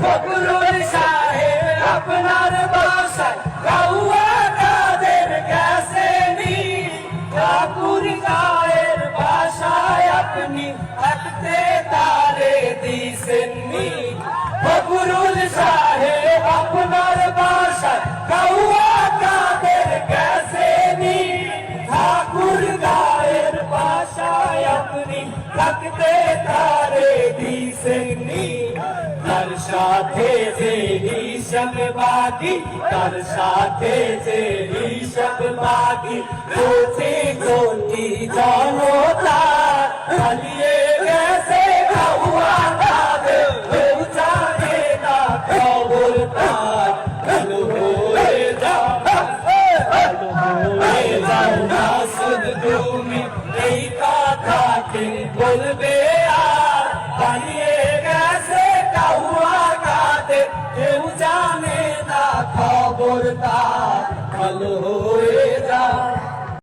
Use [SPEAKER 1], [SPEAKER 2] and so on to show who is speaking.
[SPEAKER 1] ফখরুল সাহেব আপনার বাসায় কাউয়া কাদের গেছে নি, ঠাকুর গায়ের বাসায় আপনি থাকতে তারে দিছেননি। ফখরুল সাহেব আপনার বাসায় কাউয়া কাদের গেছে নি, ঠাকুর গায়ের বাসায় আপনি থাকতে তারে দিছেননি। তার সাথে যে হিসাব বাকি, তার সাথে যে হিসাব বাকি, কোটি কোটি জনতা পালিয়ে গেছে কাউয়া কাদের, কেউ জানে না খবর তার। ভালো হয়ে যাও, ভালো হয়ে যাও মাসুদ তুমি, এই কথাকে বলবে আর। পালিয়ে গেছে কাউয়া কাদের, কেউ জানে না খবর তার। ভালো হয়ে যাও।